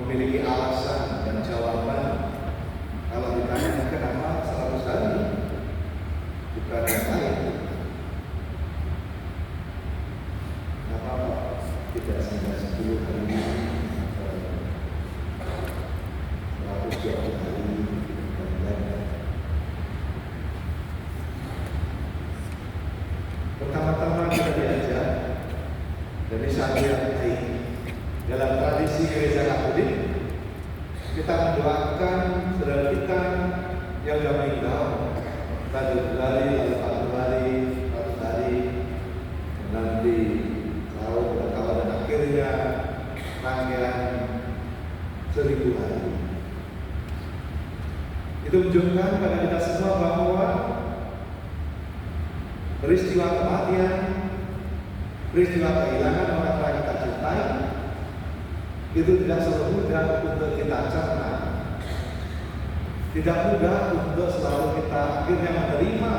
memiliki alasan dan jawaban. Kalau ditanya kenapa 100 hari, bukan yang lain. Kenapa tidak sampai 10 hari, 120 hari, dan pertama-tama kita diajak dari satu yang baik. Dalam tradisi Gereja Katolik, kita mendoakan saudara kita yang sudah meninggal, tadi hari, lalu 1 hari, 100 hari, nanti tahun berkawan dan akhirnya rangkaian 1000 hari. Itu menunjukkan pada kita semua bahwa peristiwa kematian, peristiwa kehilangan orang-orang kita cintai, itu tidak selalu mudah untuk kita cerna, tidak mudah untuk selalu kita akhirnya menerima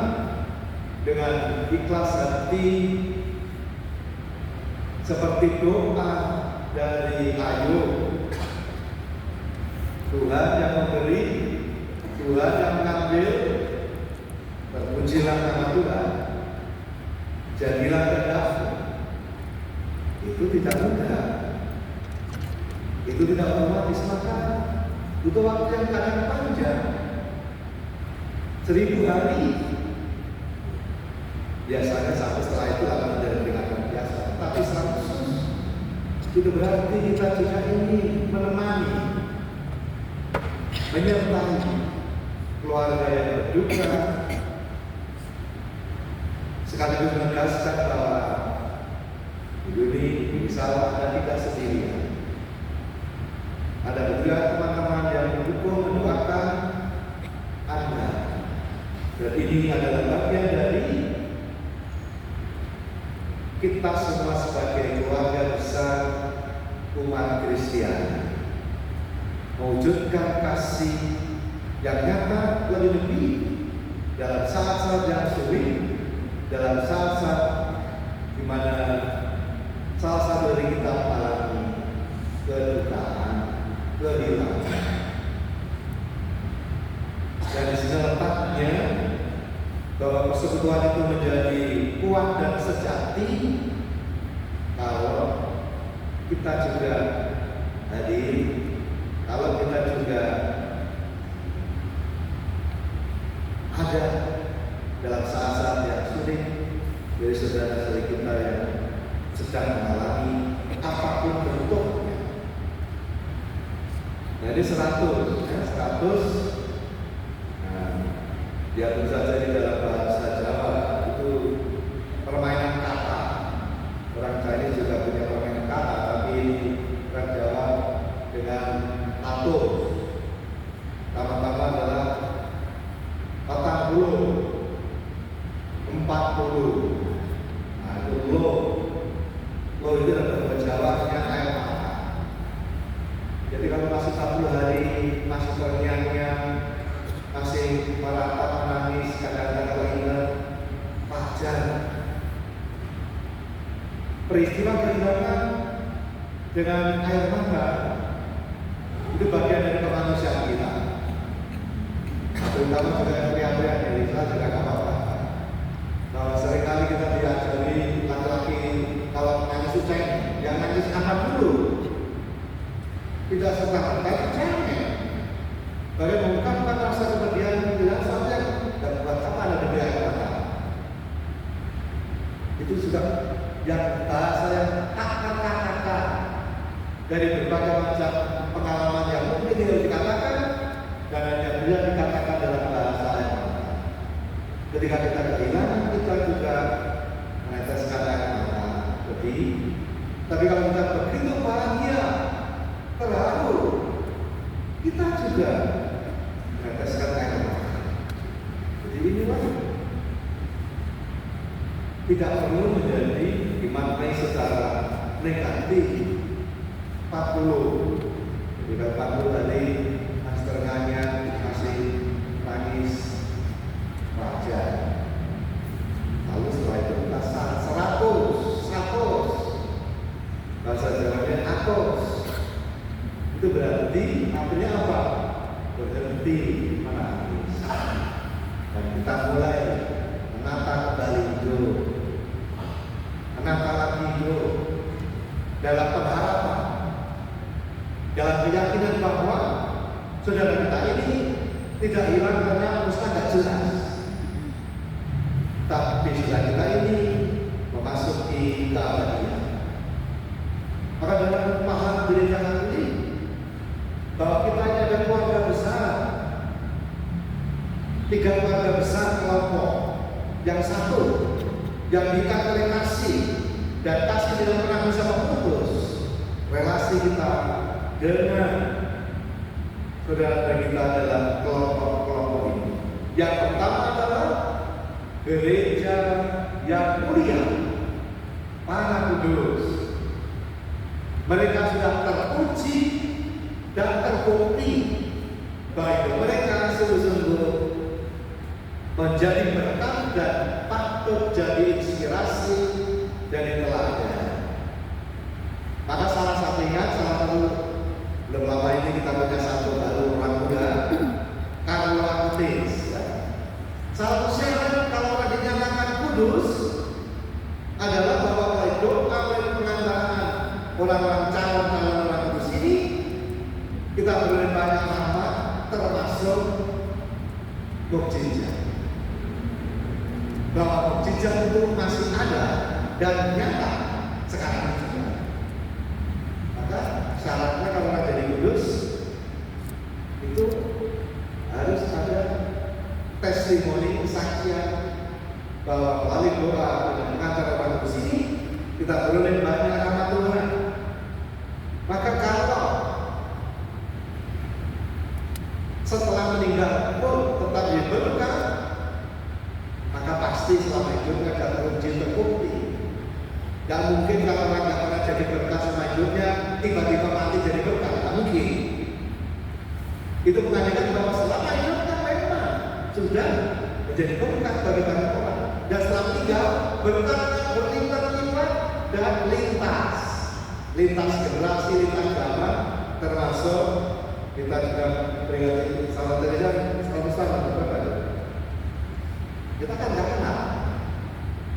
dengan ikhlas hati, seperti doa dari Ayub. Tuhan yang memberi, Tuhan yang mengambil, terpujilah nama Tuhan, jadilah kehendakmu. Itu tidak mudah. Itu tidak otomatis, maka butuh waktu yang kadang panjang. 1000 hari. Biasanya sampai setelah itu akan menjadi peringatan biasa. Tapi 100 itu berarti kita juga ini menemani, menyertai keluarga yang berduka, sekaligus menegaskan bahwa hidup ini bisa ada tidak sendirian. Ada juga teman-teman yang mendukung, mendoakan Anda. Dan ini adalah bagian dari kita semua sebagai keluarga besar umat Kristiani, mewujudkan kasih yang nyata lebih dalam saat-saat yang sulit, dalam saat-saat di mana salah satu dari kita mengalami kedukaan, kehilangan. Dan di sini letaknya bahwa persekutuan itu menjadi kuat dan sejati kalau kita juga hadir, kalau kita juga ada dalam saat-saat yang sulit dari saudara-saudara kita yang sedang mengalami apapun bentuknya. Jadi 100, diatur saja di dalam bahasa Jawa itu permainan kata. Orang Chinese juga punya permainan kata, tapi orang Jawa dengan atur. Pertama-tama adalah 40, 40. Nah itu lo itu adalah bahasa Jawa yang air mata. Jadi kalau masih 1 hari masih terngiang-ngiang, masih meratap menangis, kadang-kadang kalau ingat wajar. Peristiwa kehilangan dengan air mata itu bagian dari kemanusiaan kita. Terutama juga pria-pria di desa juga gak apa-apa. Bahwa seringkali kita diajari laki-laki kalau nangis itu cengeng, yang nangis anak dulu. Tidak serta-merta itu cengeng. Bagi mengungkapkan rasa kepedihan dengan saja dan buat apa ada di air mata. Itu sudah yang bahasa yang kata-kata dari berbagai macam pengalaman yang mungkin tidak dikatakan dan hanya bila dikatakan dalam bahasa air mata. Ketika kita kehilangan, kita juga meneteskan air mata pedih. Tapi kalau kita begitu bahagia, terharu, kita juga meneteskan air mata. Jadi inilah tidak perlu menjadi dimaknai secara negatif. 40. Jadi kalau 40 tadi masternya masih tangis wajar. Lalu setelah itu kita 100. Bahasa Jawanya atos. Itu berarti berhenti, akhirnya apa? Berhenti menangis. Dan kita mulai menata kembali hidup, menata lagi hidup dalam pengharapan, dalam keyakinan bahwa saudara kita ini tidak hilang karena Ustaz tidak jelas, tapi saudara kita ini memasuki keabadian. Maka dalam pemahaman gereja Katolik bahwa kita ini ada keluarga besar, 3 keluarga besar kelompok. Yang satu yang diikat oleh kasih, dan kasih tidak pernah bisa memutus relasi kita dengan saudara kita dalam kelompok-kelompok ini. Yang pertama adalah gereja yang mulia, para kudus. Mereka sudah teruji dan terbukti baik mereka sungguh-sungguh menjadi berkat dan patut jadi inspirasi dari teladan. Maka salah satu belum lama ini kita punya satu baru orang muda, Carlo Acutis. Salah satu syarat kalau orang dinyatakan kudus adalah bahwa oleh doa oleh pengantaran orang-orang calon orang kudus ini, kita beroleh banyak rahmat, termasuk mukjizat. Bahwa mukjizat itu masih ada dan nyata sekarang juga. Maka syaratnya kalau orang jadi kudus itu harus ada testimoni, kesaksian bahwa melalui doa dan mengantar orang kudus ini kita beroleh banyak rahmat Tuhan. Maka kalau setelah meninggal pun tetap berkah, maka pasti selama hidupnya tidak teruji terbukti. Gak mungkin kalau orang tidak pernah jadi berkah selama hidupnya tiba-tiba mati jadi berkah, tidak mungkin. Itu menandakan bahwa selama hidupnya memang sudah menjadi berkah bagi banyak orang. Dan setelah meninggal berkahnya berlipat-lipat dan lintas generasi, lintas zaman, termasuk kita juga peringati Salat Teresa 100 tahun berapa? Kita kan nggak kenal.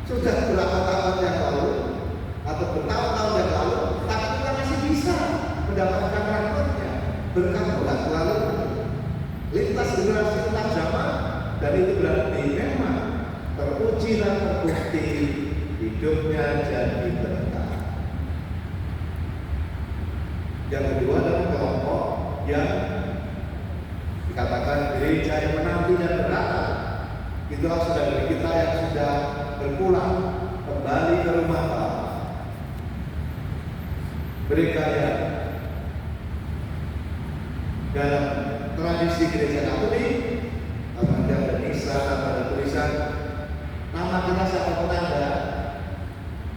Sudah berapa tahun yang lalu atau bertahun-tahun yang lalu, tapi kita masih bisa mendapatkan rahmatnya berkat Tuhan lalu lintas generasi, lintas zaman, dan itu berarti memang teruji dan terbukti hidupnya jadi berkah. Yang kedua adalah kelompok yang dikatakan gereja yang menanti dan beratap. Itulah saudara kita yang sudah berpulang kembali ke rumah Allah. Mereka yang dalam tradisi gereja Katolik, ada nisan, ada tulisan nama kita siapa pun ada.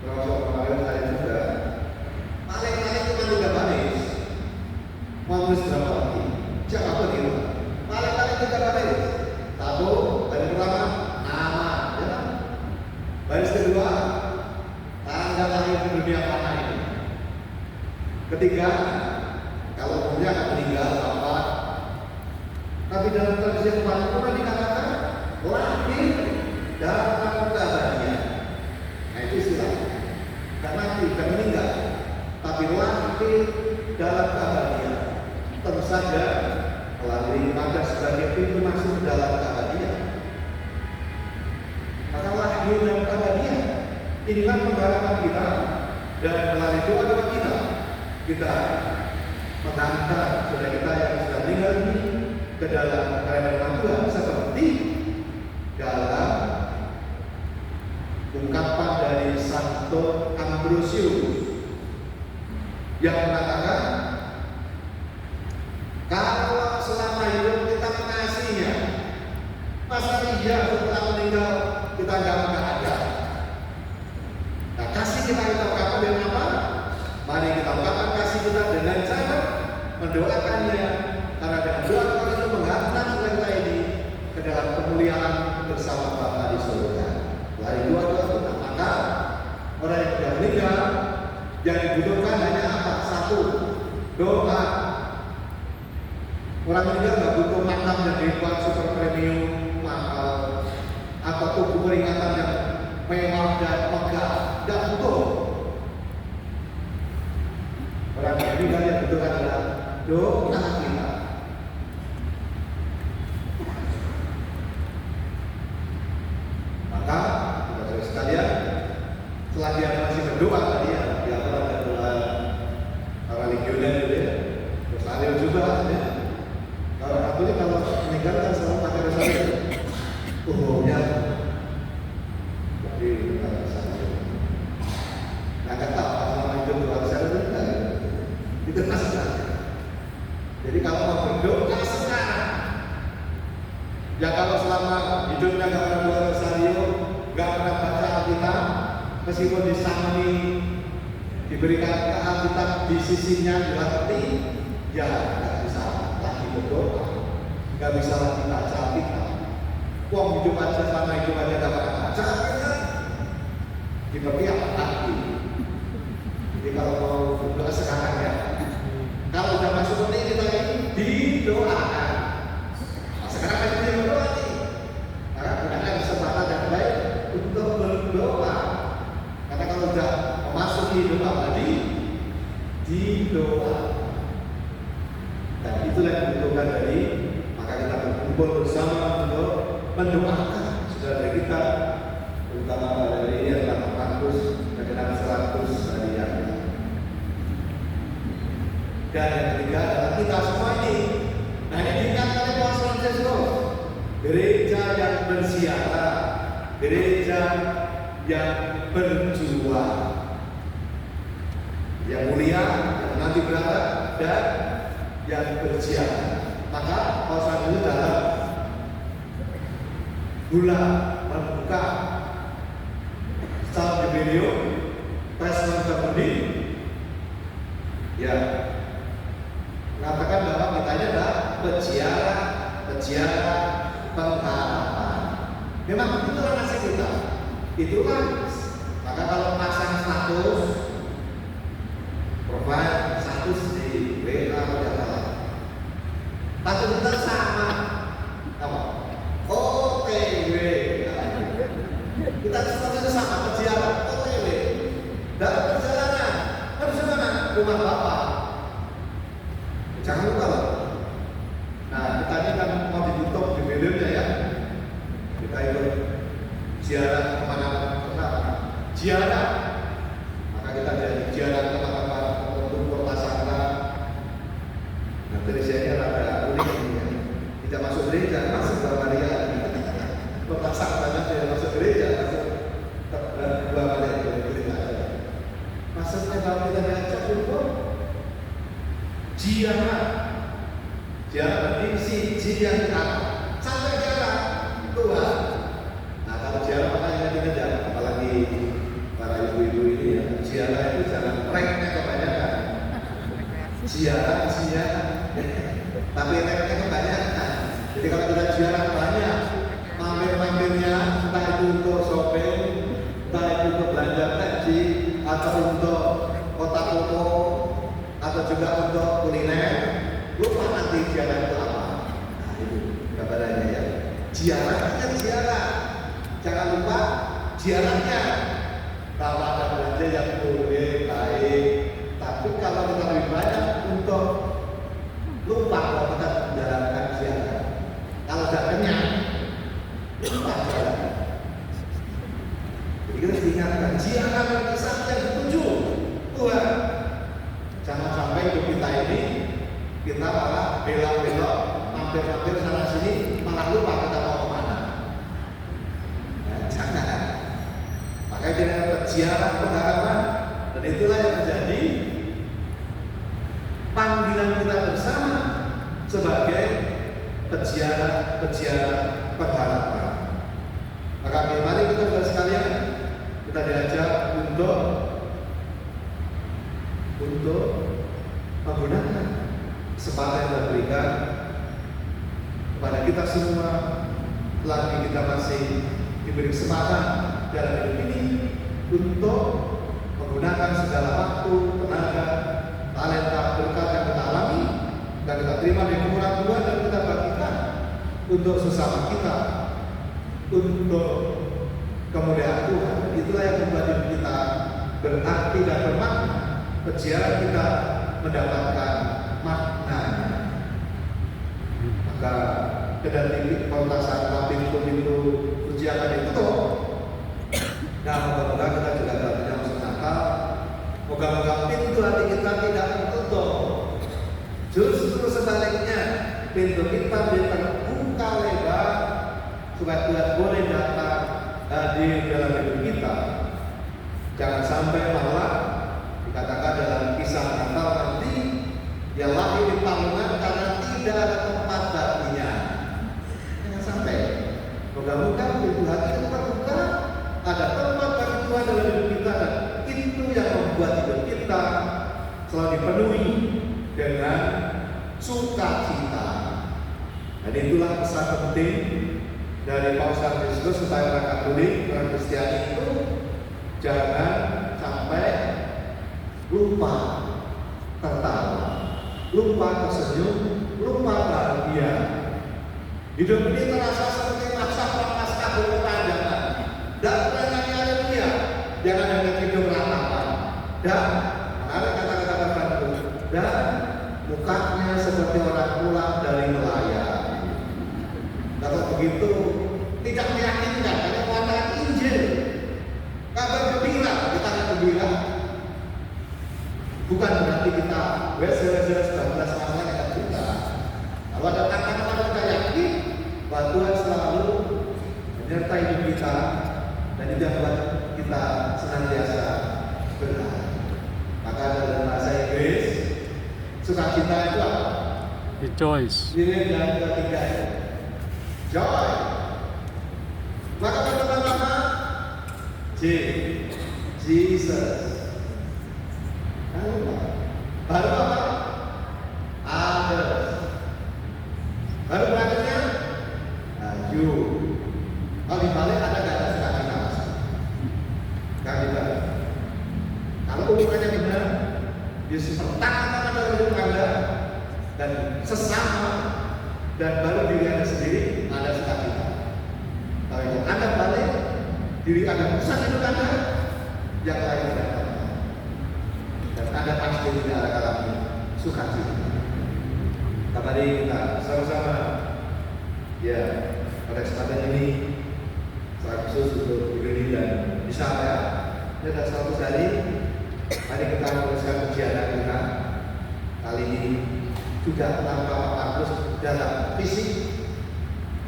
Termasuk kemarin saya juga paling-paling cuma 3 baris. Mau nulis berapa lagi? Siapa pun itu. Paling-paling 3 baris. Satu, baris pertama nama, ya. Baris kedua tanggal lahir di dunia mana ini. Ketiga, kalau punya akan meninggal apa. Tapi dalam tradisi yang paling pernah dikatakan lahir dalam keabadian. Nah itu istilahnya. Bukan mati, bukan meninggal, tapi lahir dalam keabadian. Tentu saja melalui pada sebagai pintu masuk ke dalam keabadian. Maka lahir dalam keabadian inilah pengharapan kita, dan melalui doa kita mengantar saudara kita yang sudah meninggal ini ke dalam kerajaan Tuhan, seperti dalam ungkapan dari Santo Ambrosius yang mengatakan, kalau selama hidup kita mengasihinya, masa iya setelah meninggal kita nggak ada. Nah, kasih kita ungkapkan dengan apa? Mari kita ungkapkan kasih kita dengan cara mendoakannya, karena dengan doa kita itu menghantar kita ini ke dalam kemuliaan bersama Bapa di surga. Lari doa kita, maka orang yang sudah meninggal yang dibutuhkan hanya apa? Satu, doa Orang meninggal nggak butuh makam yang hebat, super premium, mahal, atau tubuh peringatan yang mewah dan megah, nggak butuh. Orang meninggal yang butuh adalah doa kita. Maka, saudara sekalian, setelah dia masih berdoa tadi ya, dia ada doa para legioner gitu ya, terus alil juga ya. Kalau Katolik kalau meninggal kan selalu pakai rosario. Umumnya, jadi bukan rosario. Nah, nggak tahu selama hidup doa rosario itu enggak. Itu masalah. Jadi kalau mau berdoa sekarang, ya kalau selama hidupnya nggak pernah doa rosario, nggak pernah baca Alkitab, meskipun disamani diberikan Alkitab di sisinya dilatih, ya nggak bisa lagi berdoa, nggak bisa lagi baca Alkitab. Wong hidup aja selama hidup aja nggak pernah baca Alkitab, diperti apa lagi? Jadi kalau mau berdoa sekarang ya, kalau sudah masuk penting kita ini didoakan. Nah, sekarang kita yang berdoa nih, karena gunakan kesempatan yang baik untuk berdoa. Karena kalau sudah memasuki doa tadi, didoa. Dan itulah yang dibutuhkan dari maka kita berkumpul bersama untuk mendoakan saudara kita, terutama dari ini adalah Markus dan 100 hari yang. Dan yang ketiga adalah kita semua ini. Nah, ini diingatkan oleh Tuhan Yesus. Gereja yang bersiara, gereja yang berjuang, yang mulia, yang nanti berada, dan yang bersiara. Maka Paulus itu dalam bulan membuka Psalm Jubileo, Testament Terpenuhi, ya mengatakan bahwa kita ini adalah peziarah pengharapan. Memang itulah nasib kita. Itulah. Maka kalau pasang status, profile status di WA atau status kita sama, apa? OTW. Kita statusnya sama, peziarah OTW. Dalam perjalanan harus mana? Rumah Bapak. Jangan lupa loh. Nah, kita ini kan mau ditutup di filmnya ya. Kita ikut ziarah kemana-mana, ziarah. Maka kita jadi ziarah kemana-mana untuk kota Santa. Nah, gereja ada unik. Tidak masuk gereja, masuk ke Maria. Kota Santa tidak masuk gereja, masuk ke Maria gereja. Maksudnya kalau kita diajak untuk ziarah berarti si yang sampai ziarah Tuhan. Nah, kalau ziarah makanya kita jangan, apalagi para ibu-ibu ini ya, ziarah itu jangan reknya kebanyakan. Ziarah, tapi reknya kebanyakan. Jadi kalau kita ziarah banyak, mampir-mampirnya entah itu untuk shopping, entah itu untuk belanja haji, atau untuk kota koko, atau juga untuk kuliner, lupa nanti ziarah itu apa. Nah, itu gambarannya ya. Ziarah kan ziarah, jangan lupa ziarahnya. Kalau ada belanja yang boleh baik, tapi kalau kita lebih banyak untuk lupa kalau kita menjalankan ziarah. Kalau tidak kenyang, lupa jalan. Jadi kita diingatkan ziarah bagi saat yang dituju Tuhan. Jangan sampai hidup kita ini kita malah belok-belok, mampir-mampir sana sini, malah lupa kita mau kemana. Nah, jangan. Makanya kita berziarah pengharapan, dan itulah yang menjadi panggilan kita bersama sebagai peziarah pengharapan. Maka mari kita sekalian kita diajak untuk menggunakan kesempatan yang diberikan kepada kita semua selagi kita masih diberi kesempatan dalam hidup ini untuk menggunakan segala waktu, tenaga, talenta, berkat yang kita alami Dan kita terima dari kekurangan Tuhan dan kita bagikan untuk sesama kita, untuk kemuliaan Tuhan. Itulah yang membuat hidup kita berarti dan bermakna. Perjalanan kita mendapatkan maknanya. Maka kedati pautasan pintu-pintu suci akan ditutup. Nah, moga-moga kita juga belajar masuk Natal. Moga-moga pintu hati kita tidak tertutup. Justru sebaliknya, pintu kita terbuka lebar supaya Tuhan boleh datang hadir dalam hidup kita. Jangan sampai malah dikatakan dalam kisah Natal nanti dia lahir di panggungan karena tidak ada tempat baginya. Jangan sampai. Moga-moga pintu hati kita terbuka, ada tempat bagi Tuhan dalam hidup kita, dan itu yang membuat hidup kita selalu dipenuhi dengan sukacita. Dan itulah pesan penting dari Paus Fransiskus supaya orang Katolik, orang Kristiani itu jangan sampai lupa tertawa, lupa tersenyum, lupa bahagia. Hidup ini terasa seperti masa prapaskah berkepanjangan. Dan nyanyi haleluya, jangan hanya tidur ratapan. Dan ada kata-kata tertentu. Dan mukanya seperti orang pulang dari melayang. Kalau begitu tidak meyakinkan, karena mengatakan Injil, kabar gembira, kita akan gembira. Bukan berarti kita wes-wes 19 masa kita kita. Kalau ada tantangan kita yakin bahwa Tuhan selalu menyertai hidup kita, dan itu yang membuat kita senantiasa benar. Maka dalam bahasa Inggris, sukacita itu apa? Rejoice. Diri yang ketiga itu joy. Maka pertama-tama Jesus. Baru apa? Others. Baru berikutnya you. Kalau dibalik ada nggak ada sukacita? Nggak ada. Kalau ukurannya benar, Yesus pertama dalam hidup Anda dan sesama, dan baru diri Anda sendiri ada sukacita. Kalau yang Anda balik, diri Anda pusat hidup Anda, yang lain tidak ada. Dan Anda pasti tidak ada kalanya sukacita. Mari kita sama-sama ya pada kesempatan ini sangat khusus untuk diri dan bisa ya. Ini adalah suatu hari. Mari kita meneruskan perjalanan kita kali ini juga tanpa fokus dalam fisik,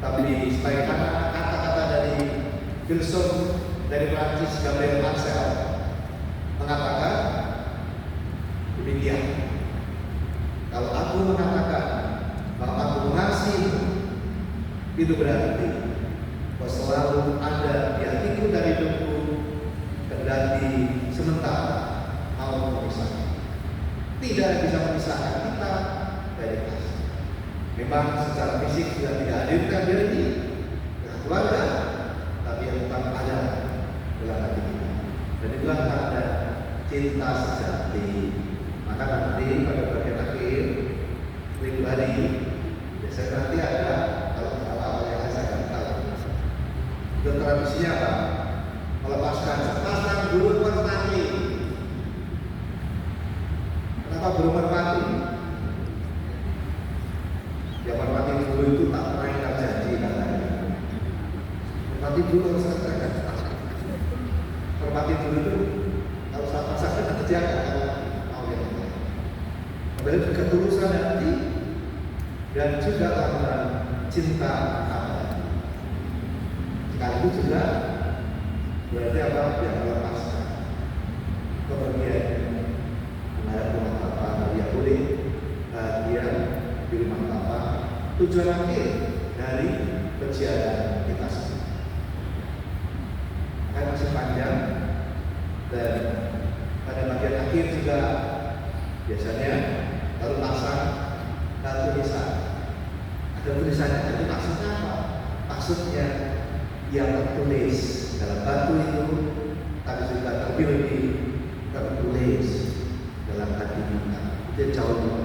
tapi sebagaimana kata-kata dari filsuf dari Prancis Gabriel Marcel mengatakan demikian. Kalau aku mengatakan bahwa aku mengasihi, itu berarti bahwa selalu ada di hatiku dari hidupku, kendati sementara mau memisahkan. Tidak bisa memisahkan kita dari kasih. Memang secara fisik sudah tidak hadirkan diri dengan keluarga, tapi yang tetap ada dalam hati kita. Dan itulah tanda cinta sejati. Maka nanti pada bagian akhir minggu hari biasanya nanti ada, kalau awal yang saya tahu itu tradisinya apa? Melepaskan sepasang burung merpati. Kenapa burung merpati? Ya merpati dulu itu tak pernah ingkar janji katanya. Merpati dulu harus kerjakan. Merpati dulu itu kalau saat pasang kan kerjakan kalau mau yang lain. Kembali ketulusan hati dan juga karena cinta abadi. Sekaligus juga berarti apa? Yang melepaskan kepergian menghadap rumah Bapa Maria Kulit, bahagia di rumah Bapa, tujuan akhir dari perjalanan kita semua. Akan masih panjang, dan pada bagian akhir juga biasanya lalu pasang tulisan. Ada tulisannya, jadi maksudnya apa? Maksudnya yang tertulis dalam batu itu, tapi juga terpilih tertulis dalam hati kita. Itu jauh lebih.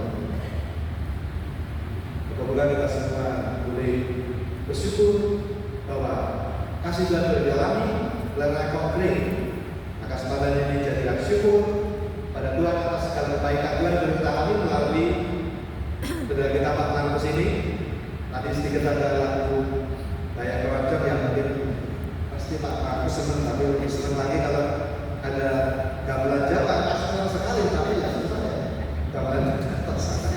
Semoga kita semua boleh bersyukur bahwa kasih Tuhan sudah dialami melalui konkret. Maka kesempatan ini jadikan syukur pada Tuhan atas segala kebaikan Tuhan yang kita alami melalui saudara kita Pak Markus ini. Tadi sedikit ada lagu kayak keroncong yang mungkin pasti Pak Markus senang, tapi lebih senang lagi kalau ada gamelan Jawa. Senang sekali, tapi ya susah ya. Gamelan tersangka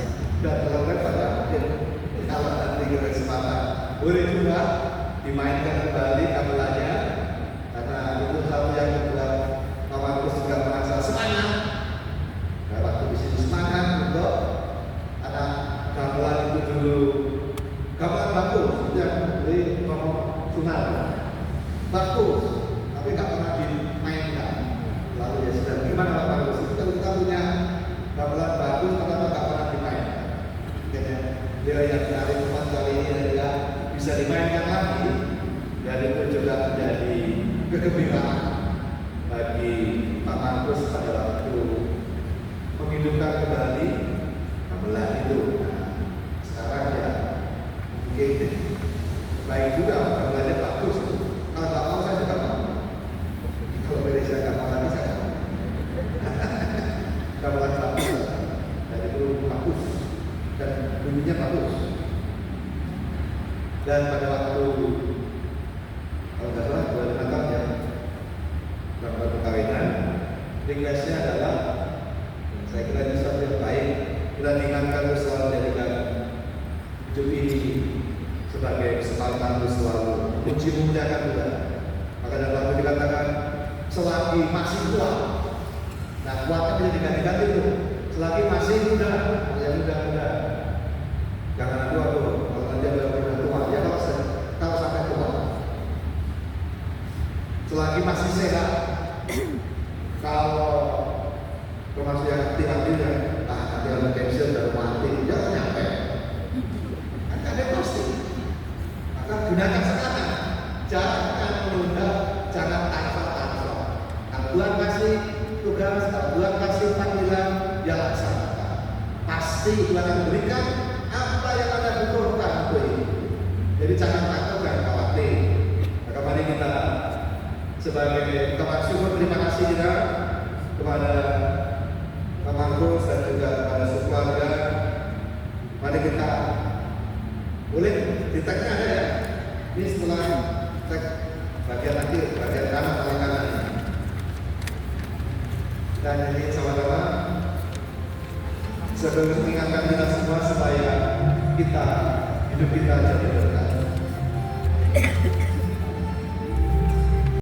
dan terlalu pada mungkin kalau nanti kita kesempatan boleh juga dimainkan kembali gamelannya, karena itu satu yang membuat Pak Markus juga merasa semangat. Nah, waktu di sini semangat untuk anak gamelan itu dulu. Gamelan bagus, yang beli ngomong sunat bagus, tapi nggak pernah dimainkan. Lalu ya sudah, gimana Pak Markus? Kalau kita punya gamelan bagus, kenapa nggak pernah dimainkan? Kayaknya dia yang dari tempat kali ini adalah bisa dimainkan lagi, dan itu juga menjadi kegembiraan bagi Pak Markus pada waktu menghidupkan kembali gamelan itu. Nah, sekarang ya mungkin baik juga gamelannya bagus. Kalau tak mau saya juga mau. Kalau beda saya nggak mau lagi saya mau. Gamelan bagus dan itu bagus dan bunyinya bagus. Dan pada waktu kalau nggak salah bulan Natal ya, gamelan perkawinan, requestnya adalah, saya kira ini sesuatu yang baik. Kita ingatkan untuk selalu jadikan hidup ini sebagai kesempatan untuk selalu puji memuliakan Tuhan. Maka dalam waktu dikatakan selagi masih kuat, nah kuatnya bisa diganti-ganti itu. Selagi masih muda, ya muda-muda. Jangan tua tuh, kalau nanti ada tua, ya kalau sampai tua. Selagi masih sehat, kalau termasuk yang hati-hatinya, nanti ada pensiun dan mati, jangan nyampe. Kan ada pasti. Maka gunakan sekarang, jangan menunda, jangan tanpa. Kalau Tuhan kasih tugas, kalau Tuhan kasih panggilan, ya laksanakan. Pasti Tuhan akan berikan apa yang Anda butuhkan untuk ini. Jadi jangan takut, jangan khawatir. Maka mari kita sebagai ucapan syukur terima kasih kita kepada Pak Markus dan juga kepada keluarga. Mari kita boleh di tagnya ada ya. Ini setelah tag bagian akhir, bagian kanan paling kanan. Kita nyanyi sama-sama sebelum mengingatkan kita semua supaya kita hidup kita jadi berkah.